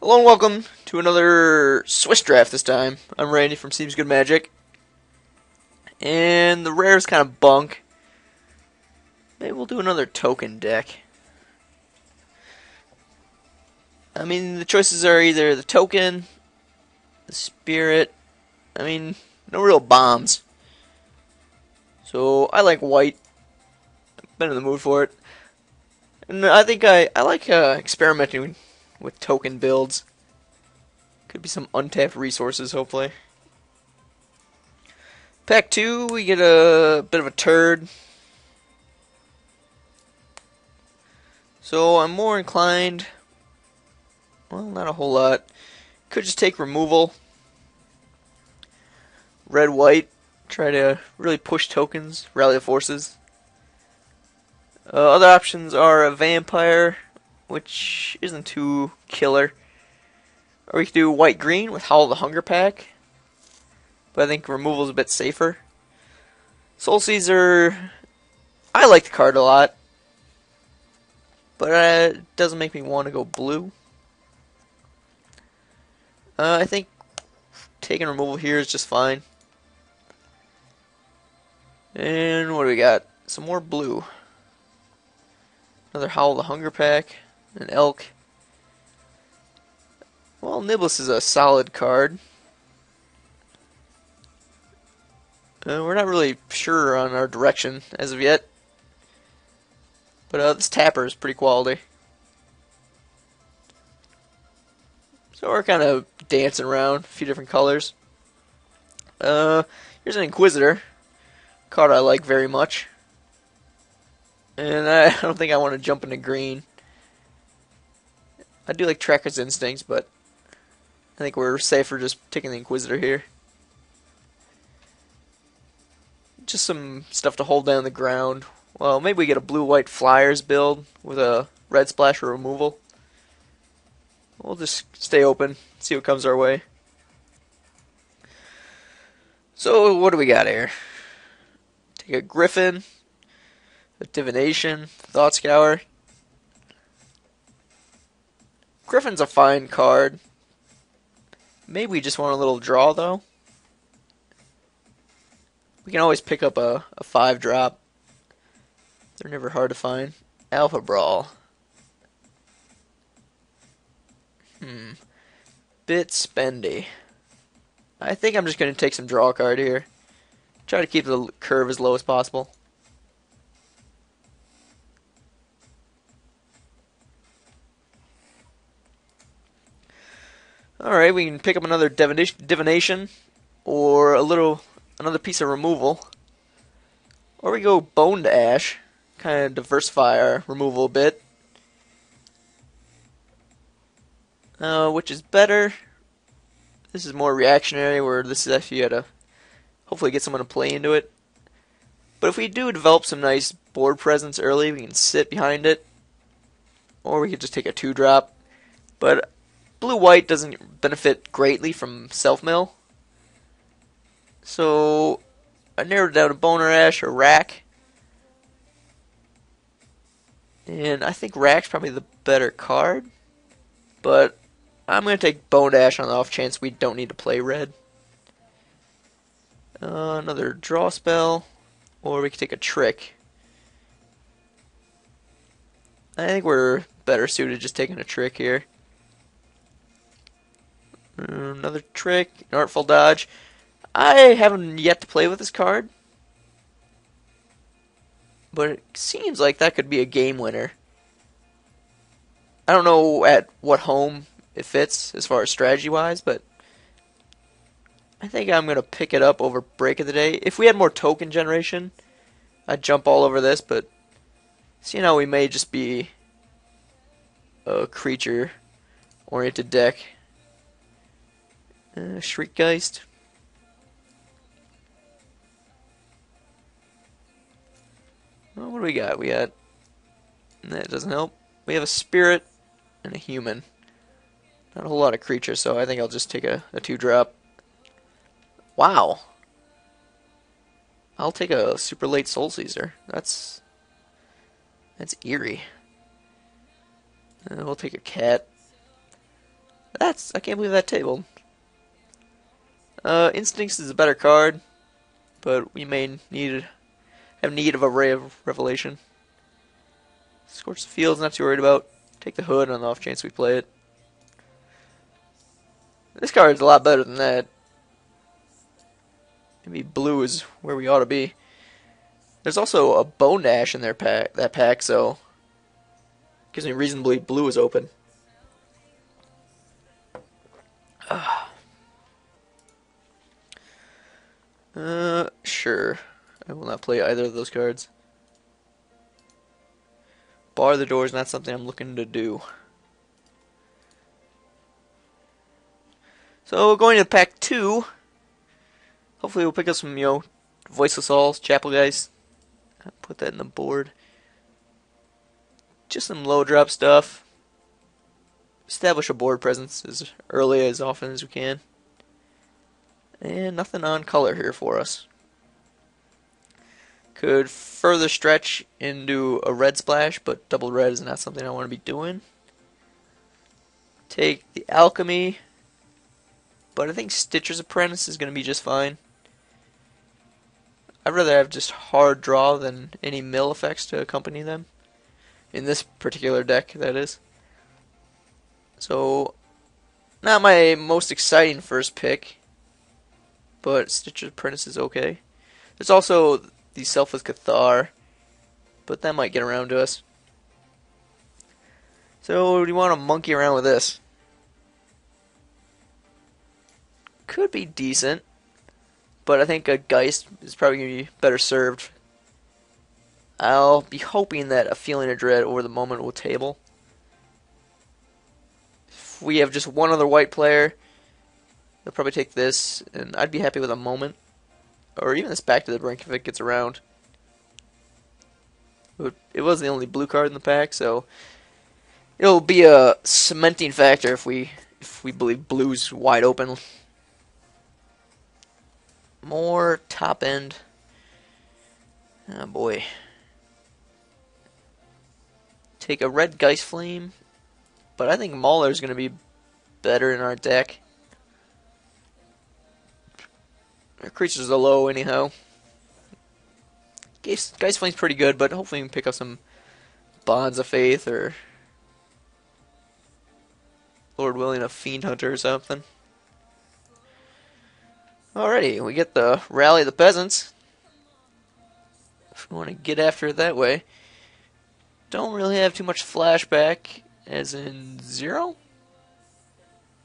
Hello and welcome to another Swiss draft this time. I'm Randy from Seems Good Magic. And the rare is kind of bunk. Maybe we'll do another token deck. I mean, the choices are either the token, the spirit. I mean, no real bombs. So I like white. I've been in the mood for it. And I think I like experimenting with token builds. Could be some untapped resources, hopefully. Pack 2, we get a bit of a turd. So I'm more inclined, well, not a whole lot. Could just take removal. Red, white, try to really push tokens, rally the forces. Other options are a vampire, which isn't too killer. Or we could do white-green with Howl the Hunger Pack. But I think removal is a bit safer. Soul Caesar, I like the card a lot. But it doesn't make me want to go blue. I think taking removal here is just fine. And what do we got? Some more blue. Another Howl the Hunger Pack. An Elk. Well, Niblis is a solid card. We're not really sure on our direction as of yet. But this Tapper is pretty quality. So we're kind of dancing around a few different colors. Here's an Inquisitor. Card I like very much. And I don't think I want to jump into green. I do like Tracker's Instincts, but I think we're safer just taking the Inquisitor here. Just some stuff to hold down the ground. Well, maybe we get a blue-white Flyers build with a red splash for removal. We'll just stay open, see what comes our way. So, what do we got here? Take a Griffin, a Divination, Thought Scour. Griffin's a fine card. Maybe we just want a little draw, though. We can always pick up a 5-drop. They're never hard to find. Alpha Brawl. Bit spendy. I think I'm just going to take some draw card here. Try to keep the curve as low as possible. Alright, we can pick up another Divination. Or another piece of removal. Or we go Bone to Ash. Kind of diversify our removal a bit. Which is better. This is more reactionary, where this is actually you gotta hopefully get someone to play into it. But if we do develop some nice board presence early, we can sit behind it. Or we could just take a 2-drop. But blue-white doesn't benefit greatly from self-mill. So I narrowed down to Boner Ash or Rack. And I think Rack's probably the better card. But I'm going to take Bone Ash on the off chance we don't need to play red. Another draw spell. Or we could take a Trick. I think we're better suited just taking a Trick here. Another Trick. An Artful Dodge. I haven't yet to play with this card. But it seems like that could be a game winner. I don't know at what home it fits as far as strategy-wise, but I think I'm going to pick it up over Break of the Day. If we had more token generation, I'd jump all over this, but seeing how we may just be a creature-oriented deck. Shriekgeist. Well, what do we got? That doesn't help. We have a spirit and a human. Not a whole lot of creatures, so I think I'll just take a 2-drop. Wow. I'll take a super late Soul Caesar. That's eerie. We'll take a cat. I can't believe that tabled. Instincts is a better card, but we may have need of a Ray of Revelation. Scorch the Fields, not too worried about. Take the Hood on the off chance we play it. This card's a lot better than that. Maybe blue is where we ought to be. There's also a Bone Dash in that pack, so gives me reason to believe blue is open. Sure. I will not play either of those cards. Bar the door is not something I'm looking to do. So going to pack 2. Hopefully we'll pick up some, Voiceless Alls, Chapel Guys. Put that in the board. Just some low drop stuff. Establish a board presence as early as often as we can. And nothing on color here for us. Could further stretch into a red splash, but double red is not something I want to be doing. Take the Alchemy, but I think Stitcher's Apprentice is going to be just fine. I'd rather have just hard draw than any mill effects to accompany them. In this particular deck, that is. So, not my most exciting first pick, but Stitcher's Apprentice is okay. There's also the Selfless Cathar, but that might get around to us. So, do you want to monkey around with this? Could be decent, but I think a Geist is probably going to be better served. I'll be hoping that a Feeling of Dread over the moment will table. If we have just one other white player, they'll probably take this, and I'd be happy with a moment. Or even this Back to the Brink if it gets around. It was the only blue card in the pack, so it'll be a cementing factor if we believe blue's wide open. More top end. Oh boy. Take a red Geist Flame, but I think Mauler's going to be better in our deck. Our creatures are low anyhow. Geist Flame's pretty good, but hopefully we can pick up some Bonds of Faith or Lord willing a Fiend Hunter or something. Alrighty, we get the Rally of the Peasants. If we want to get after it that way. Don't really have too much flashback, as in 0?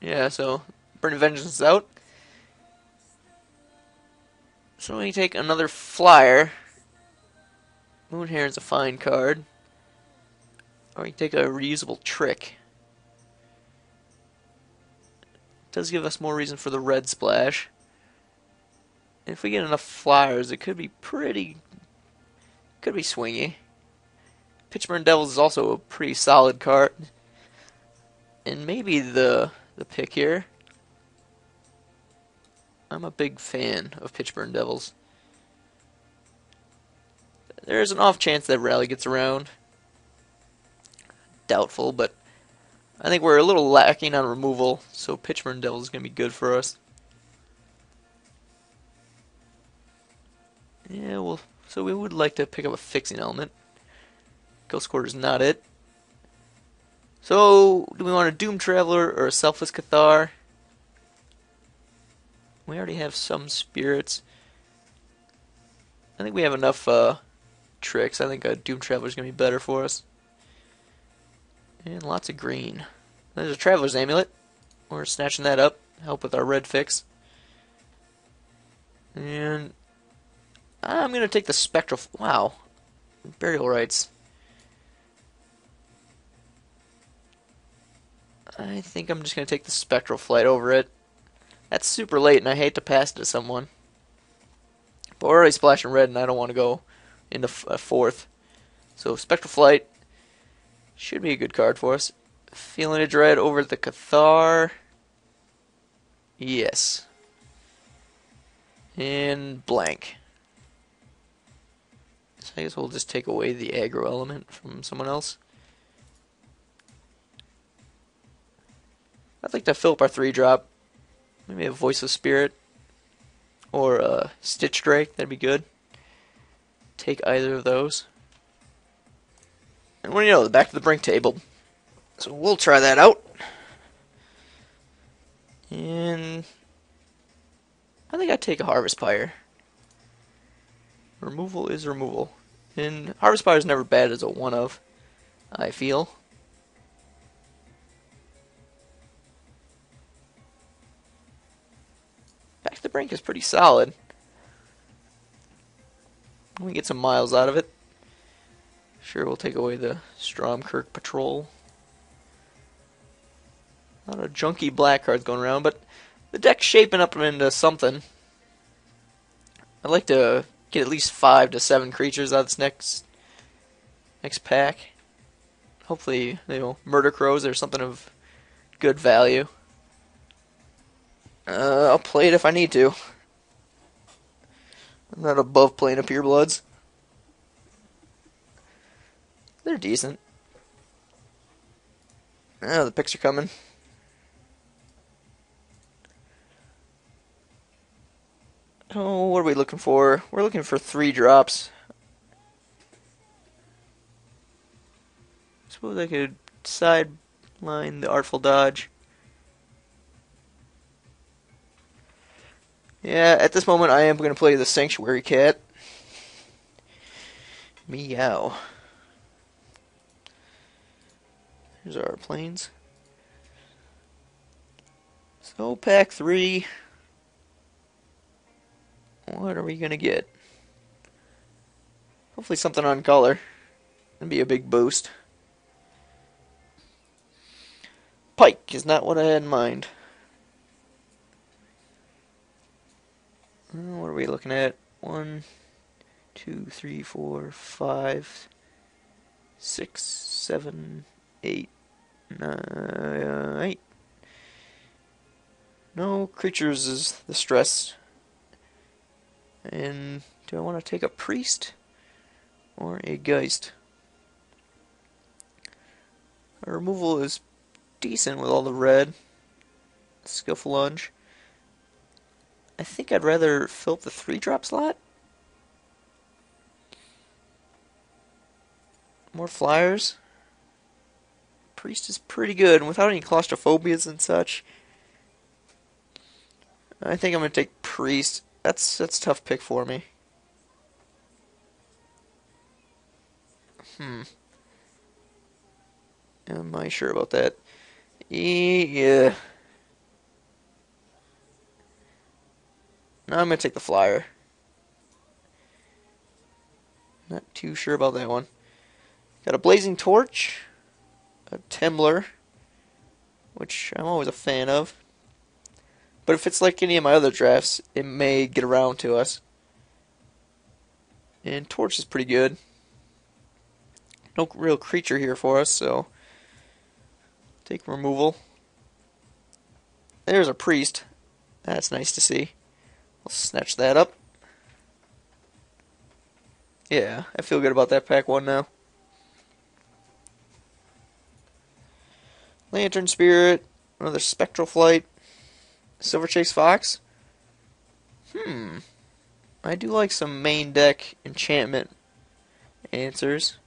Yeah, so Burning Vengeance is out. So we take another flyer. Moonheron's a fine card. Or we can take a reusable trick. Does give us more reason for the red splash. And if we get enough flyers, it could be swingy. Pitchburn Devils is also a pretty solid card. And maybe the pick here. I'm a big fan of Pitchburn Devils. There's an off chance that Rally gets around. Doubtful, but I think we're a little lacking on removal, so Pitchburn Devils is going to be good for us. Yeah, well, so we would like to pick up a fixing element. Ghost Quarter's not it. So, do we want a Doom Traveler or a Selfless Cathar? We already have some spirits. I think we have enough tricks. I think a Doom Traveler is going to be better for us. And lots of green. There's a Traveler's Amulet. We're snatching that up. Help with our red fix. And I'm going to take the Spectral... Wow. Burial Rites. I think I'm just going to take the Spectral Flight over it. That's super late, and I hate to pass it to someone. But we're already splashing red, and I don't want to go into a fourth. So Spectral Flight should be a good card for us. Feeling of Dread over the Cathar. Yes. And blank. So I guess we'll just take away the aggro element from someone else. I'd like to fill up our 3-drop. Maybe a Voiceless Spirit or a Stitch Drake. That'd be good. Take either of those. And what do you know, the back of the brink table. So we'll try that out. And I think I'd take a Harvest Pyre. Removal is removal. And Harvest Pyre is never bad as a 1-of, I feel. Back to the brink is pretty solid. We get some miles out of it. Sure, we'll take away the Stromkirk Patrol. A lot of junky black cards going around, but the deck's shaping up into something. I'd like to get at least 5 to 7 creatures out of this next pack. Hopefully, Murder Crows or something of good value. I'll play it if I need to. I'm not above playing a Purebloods. They're decent. Oh, the picks are coming. Oh, what are we looking for? We're looking for 3 drops. Suppose I could sideline the Artful Dodge. Yeah, at this moment I am going to play the Sanctuary Cat. Meow. Here's our planes. So, pack 3. What are we going to get? Hopefully something on color. That'd be a big boost. Pike is not what I had in mind. What are we looking at? 1, 2, 3, 4, 5, 6, 7, 8, 9, 8. No creatures is the stress. And do I want to take a Priest or a Geist? Our removal is decent with all the red. Skillful Lunge. I think I'd rather fill up the 3-drop slot. More flyers. Priest is pretty good, and without any claustrophobias and such. I think I'm going to take Priest. That's a tough pick for me. Am I sure about that? Yeah. No, I'm going to take the flyer. Not too sure about that one. Got a Blazing Torch, a Temblor, which I'm always a fan of. But if it's like any of my other drafts, it may get around to us. And Torch is pretty good. No real creature here for us, so take removal. There's a Priest. That's nice to see. I'll snatch that up. Yeah, I feel good about that pack 1 now. Lantern Spirit, another Spectral Flight, Silver Chase Fox. I do like some main deck enchantment answers.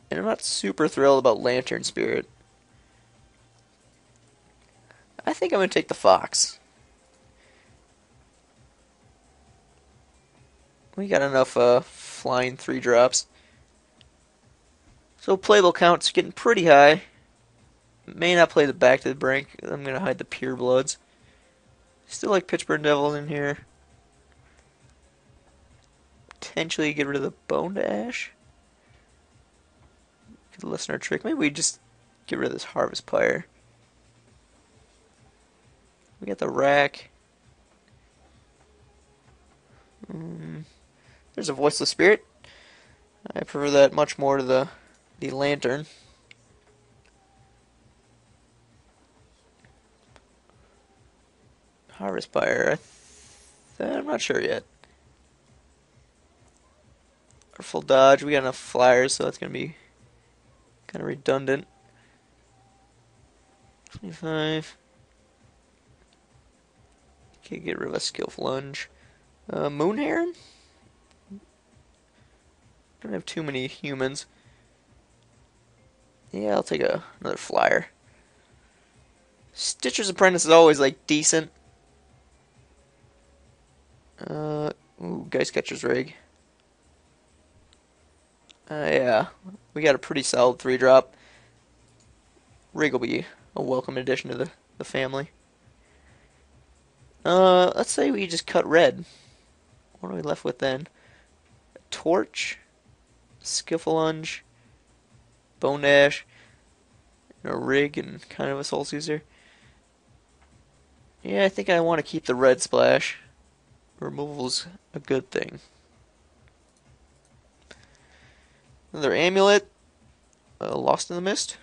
And I'm not super thrilled about Lantern Spirit. I think I'm going to take the Fox. We got enough flying 3-drops. So playable count's getting pretty high. May not play the back to the brink. I'm going to hide the Purebloods. Still like Pitchburn Devil in here. Potentially get rid of the Bone to Ash. Could listen our trick. Maybe we just get rid of this Harvest Pyre. We got the Rack. There's a Voiceless Spirit. I prefer that much more to the Lantern. Harvest Pyre. I'm not sure yet. Our full dodge. We got enough flyers, so that's going to be Kind of redundant. 25. Okay, get rid of a skillful lunge. Moon Heron? Don't have too many humans. Yeah, I'll take another flyer. Stitcher's Apprentice is always like decent. Ooh, Geist Catcher's Rig. Yeah, we got a pretty solid 3-drop. Rig will be a welcome addition to the family. Let's say we just cut red. What are we left with then? A torch, Skiffle Lunge, Bone Dash, and a rig, and kind of a Soul Caesar. Yeah, I think I want to keep the red splash. Removal's a good thing. Another amulet. Lost in the Mist.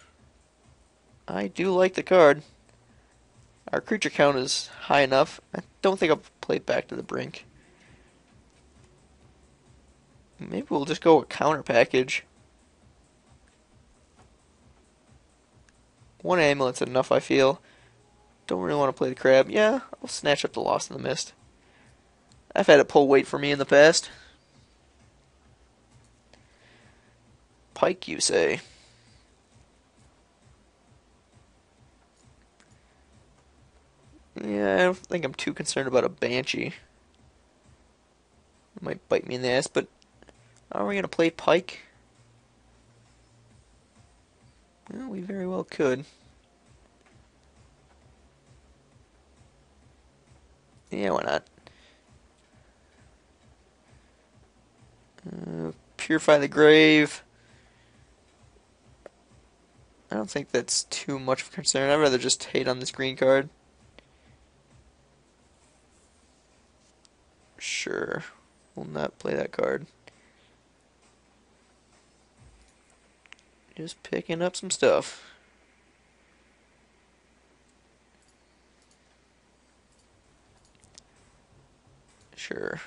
I do like the card. Our creature count is high enough. I don't think I'll play it Back to the Brink. Maybe we'll just go with counter package. One amulet's enough, I feel. Don't really want to play the crab. Yeah, I'll snatch up the Lost in the Mist. I've had it pull weight for me in the past. Pike, you say? Yeah, I don't think I'm too concerned about a Banshee. It might bite me in the ass, but are we going to play Pike? Well, we very well could. Yeah, why not? Purify the Grave. I don't think that's too much of a concern. I'd rather just hate on this green card. Sure. We'll not play that card. Just picking up some stuff. Sure.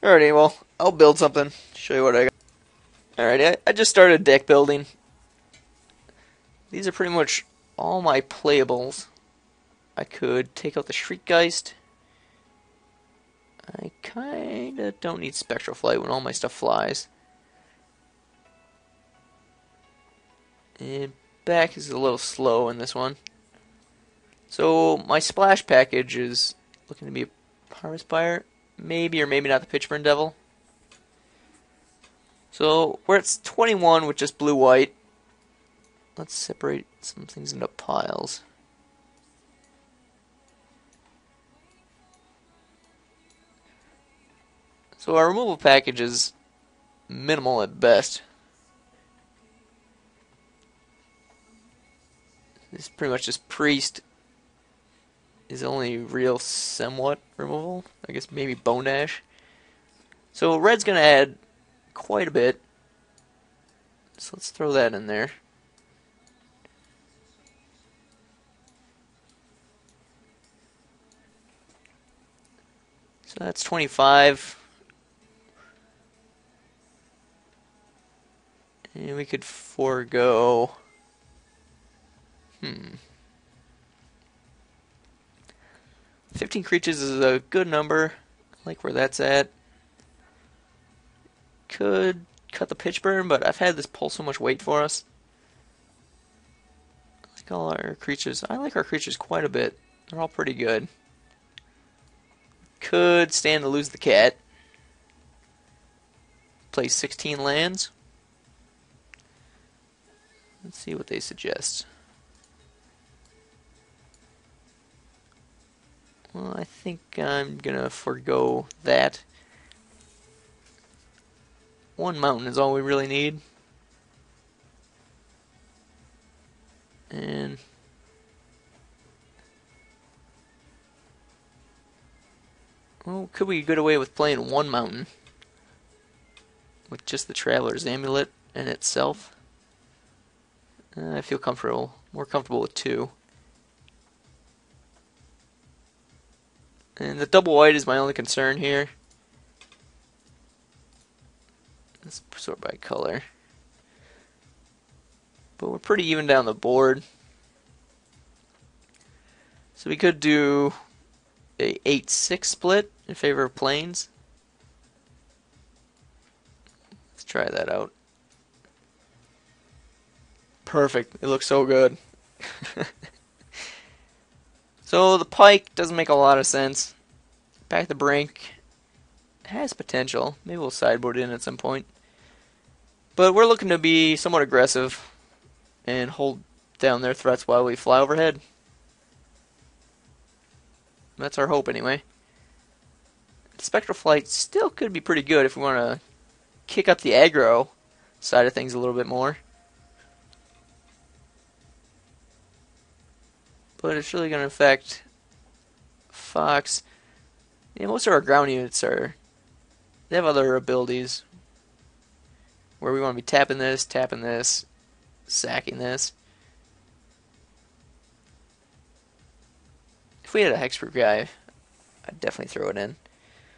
Alrighty, well, I'll build something. Show you what I got. Alrighty, I just started deck building. These are pretty much all my playables. I could take out the Shriekgeist. I kinda don't need Spectral Flight when all my stuff flies. And back is a little slow in this one. So my splash package is looking to be a Harvest Spire. Maybe or maybe not the Pitchburn Devil. So we're at 21 with just blue-white. Let's separate some things into piles. So our removal package is minimal at best. This is pretty much just Priest is only real somewhat removal. I guess maybe Bone Dash. So red's going to add quite a bit. So let's throw that in there. So that's 25. And we could forego. 15 creatures is a good number. I like where that's at. Could cut the Pitchburn, but I've had this pull so much weight for us. I like all our creatures. I like our creatures quite a bit. They're all pretty good. Could stand to lose the cat. Play 16 lands. Let's see what they suggest. Well, I think I'm gonna forego that. One mountain is all we really need. And well, could we get away with playing one mountain with just the Traveler's Amulet in itself? I feel more comfortable with two. And the double white is my only concern here. Let's sort by color. But we're pretty even down the board. So we could do a 8-6 split in favor of plains. Let's try that out. Perfect. It looks so good. So the pike doesn't make a lot of sense. Back the brink has potential. Maybe we'll sideboard in at some point. But we're looking to be somewhat aggressive and hold down their threats while we fly overhead. That's our hope anyway. Spectral Flight still could be pretty good if we want to kick up the aggro side of things a little bit more. But it's really going to affect Fox. Yeah, most of our ground units they have other abilities where we want to be tapping this, sacking this. If we had a hexproof guy, I'd definitely throw it in.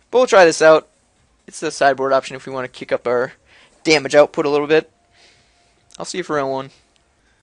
But we'll try this out. It's the sideboard option if we want to kick up our damage output a little bit. I'll see you for round one.